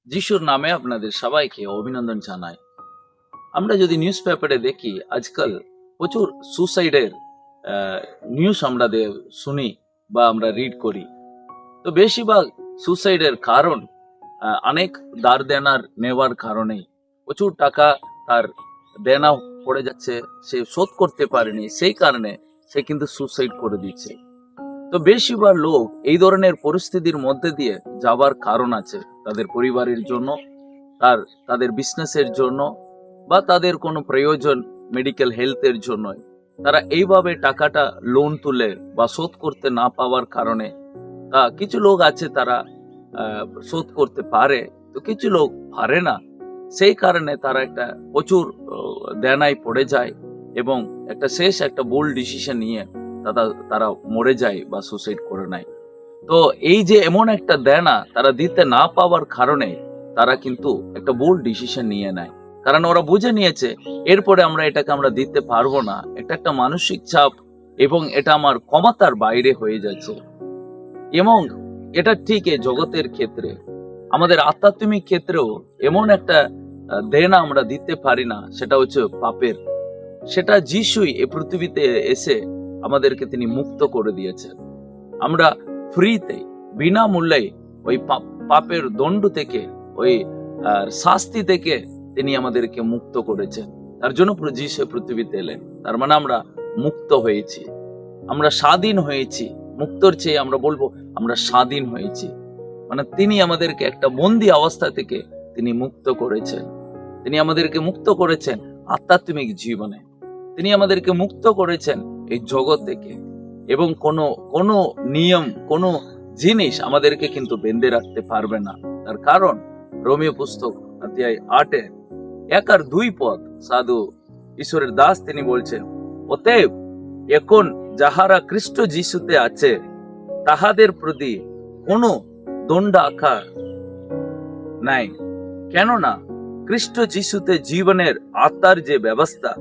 যিশুর নামে আপনাদের সবাইকে অভিনন্দন জানাই। আমরা যদি নিউজ পেপারে দেখি আজকাল প্রচুর সুসাইডের নিউজ আমরা শুনি বা আমরা রিড করি। তো বেশিরভাগ সুসাইডের কারণ অনেক ধার দেনার নেওয়ার কারণেই প্রচুর টাকা তার দেনা পড়ে যাচ্ছে, সে শোধ করতে পারেনি, সেই কারণে সে কিন্তু সুসাইড করে দিচ্ছে। তো বেশিরভাগ লোক এই ধরনের পরিস্থিতির মধ্যে দিয়ে যাবার কারণ আছে, তাদের পরিবারের জন্য, তাদের বিজনেসের জন্য, বা তাদের কোনো প্রয়োজন মেডিকেল হেলথের জন্য তারা এইভাবে টাকাটা লোন তুলে বা শোধ করতে না পাওয়ার কারণে কিছু লোক আছে তারা শোধ করতে পারে, তো কিছু লোক পারে না। সেই কারণে তারা একটা প্রচুর দেনায় পড়ে যায় এবং একটা ভুল ডিসিশন নিয়ে তারা মরে যায় বা সুসাইড করে নেয়। তো এই যে এমন একটা দেনা তারা দিতে না পাওয়ার কারণে তারা কিন্তু একটা ভুল ডিসিশন নিয়ে নেয়, কারণ ওরা বুঝে নিয়েছে এরপরে আমরা দিতে পারবো না, এটা একটা মানসিক চাপ এবং এটা আমার ক্ষমতার বাইরে হয়ে যাচ্ছে। এবং এটা ঠিক এই জগতের ক্ষেত্রে, আমাদের আধ্যাত্মিক ক্ষেত্রেও এমন একটা দেনা আমরা দিতে পারি না, সেটা হচ্ছে পাপের। সেটা যিশুই এই পৃথিবীতে এসে আমাদেরকে তিনি মুক্ত করে দিয়েছেন। আমরা ফ্রিতে বিনামূল্যে ওই পাপের দণ্ড থেকে, ওই শাস্তি থেকে তিনি আমাদেরকে মুক্ত করেছেন। তার জন্য যিশু পৃথিবীতে এলেন। তার মানে আমরা মুক্ত হয়েছি, আমরা স্বাধীন হয়েছি। মুক্তর চেয়ে আমরা বলবো আমরা স্বাধীন হয়েছি। মানে তিনি আমাদেরকে একটা বন্দী অবস্থা থেকে তিনি মুক্ত করেছেন। তিনি আমাদেরকে মুক্ত করেছেন আধ্যাত্মিক জীবনে, তিনি আমাদেরকে মুক্ত করেছেন এই জগৎ থেকে। এবং কোনো নিয়ম, কোনো জিনিস আমাদেরকে কিন্তু বেঁধে রাখতে পারবে না। তার কারণ রোমীয় পুস্তক অধ্যায় 8-1-2 সাধু ঈশ্বরের দাস তিনি বলছেন, অতএব এখন যাহারা খ্রিস্ট যিশুতে আছে তাহাদের প্রতি কোনো দণ্ডাজ্ঞা নাই, কেননা খ্রিস্ট যিশুতে জীবনের আত্মার যে ব্যবস্থা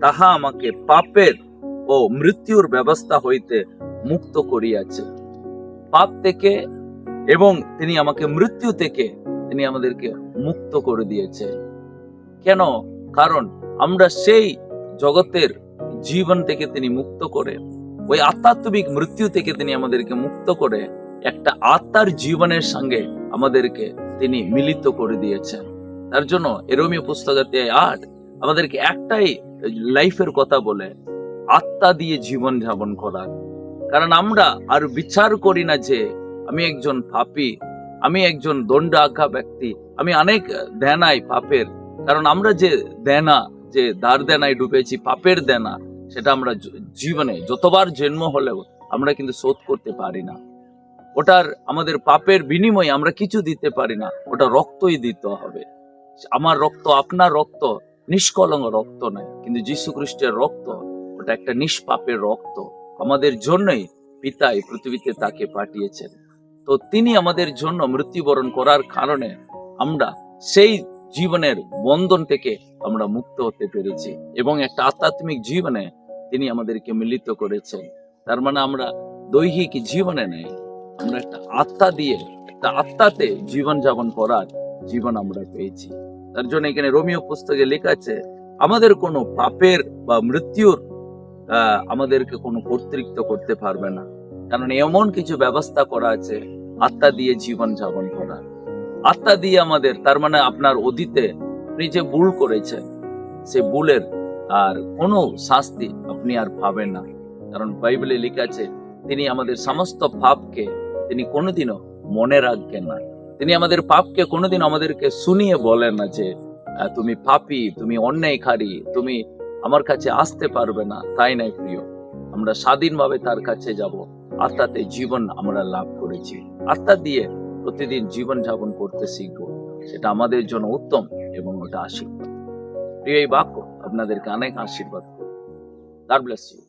তাহা আমাকে পাপের ও মৃত্যুর ব্যবস্থা হইতে মুক্ত করিয়াছে। পাপ থেকে এবং তিনি আমাকে মৃত্যু থেকে তিনি আমাদেরকে মুক্ত করে দিয়েছে। কেন? কারণ আমরা সেই জগতের জীবন থেকে তিনি মুক্ত করে, ওই আধ্যাত্মিক মৃত্যু থেকে তিনি আমাদেরকে মুক্ত করে একটা আত্মার জীবনের সঙ্গে আমাদেরকে তিনি মিলিত করে দিয়েছেন। তার জন্য রোমীয় পুস্তক 8 আমাদেরকে একটাই লাইফের কথা বলে, আত্মা দিয়ে জীবন যাপন করার। কারণ আমরা আর বিচার করি না যে আমি একজন পাপী, আমি একজন দণ্ডাজ্ঞা ব্যক্তি, আমি অনেক দেনাই পাপের। কারণ আমরা যে দেনা, যে ধার দেনায় ডুবেছি, পাপের দেনা, সেটা আমরা জীবনে যতবার জন্ম হলেও আমরা কিন্তু শোধ করতে পারি না। ওটার আমাদের পাপের বিনিময়ে আমরা কিছু দিতে পারি না, ওটা রক্তই দিতে হবে। আমার রক্ত, আপনার রক্ত নিষ্কলঙ্ক রক্ত নয়, কিন্তু যীশু খ্রিস্টের রক্ত ওটা একটা নিষ্পাপের রক্ত। আমাদের জন্যই পিতা এই পৃথিবীতে তাকে পাঠিয়েছেন। তো তিনি আমাদের জন্য মৃত্যুবরণ করার কারণে আমরা সেই জীবনের বন্ধন থেকে আমরা মুক্ত হতে পেরেছি এবং একটা আধ্যাত্মিক জীবনে তিনি আমাদেরকে মিলিত করেছেন। তার মানে আমরা দৈহিক জীবনে নেই, আমরা একটা আত্মা দিয়ে, একটা আত্মাতে জীবন যাপন করার জীবন আমরা পেয়েছি। তার জন্য এখানে রোমীয় পুস্তকে লেখা আছে, আমাদের কোনো পাপের বা মৃত্যুর আমাদেরকে কোনো কর্তৃত্ব করতে পারবে না। কারণ এমন কিছু ব্যবস্থা করা আছে আত্মা দিয়ে জীবন যাপন করার। আত্মা দিয়ে আমাদের, তার মানে আপনার অতীতে আপনি যে ভুল করেছেন, সে ভুলের আর কোনো শাস্তি আপনি আর পাবেন না। কারণ বাইবেলে লেখা আছে তিনি আমাদের সমস্ত পাপকে তিনি কোনোদিনও মনে রাখবেন না। তিনি আমাদের পাপকে কোনোদিন আমাদেরকে শুনিয়ে বলেন না যে তুমি পাপী, তুমি অন্যায়কারী, তুমি আমার কাছে আসতে পারবে না। তাই নাই প্রিয়, আমরা স্বাধীনভাবে তার কাছে যাব। আত্মাতে জীবন আমরা লাভ করেছি, আত্মা দিয়ে প্রতিদিন জীবন যাপন করতে শিখবো, সেটা আমাদের জন্য উত্তম এবং ওটা আশীর্বাদ। প্রিয় এই বাক্য আপনাদেরকে অনেক আশীর্বাদ করবে। God bless you.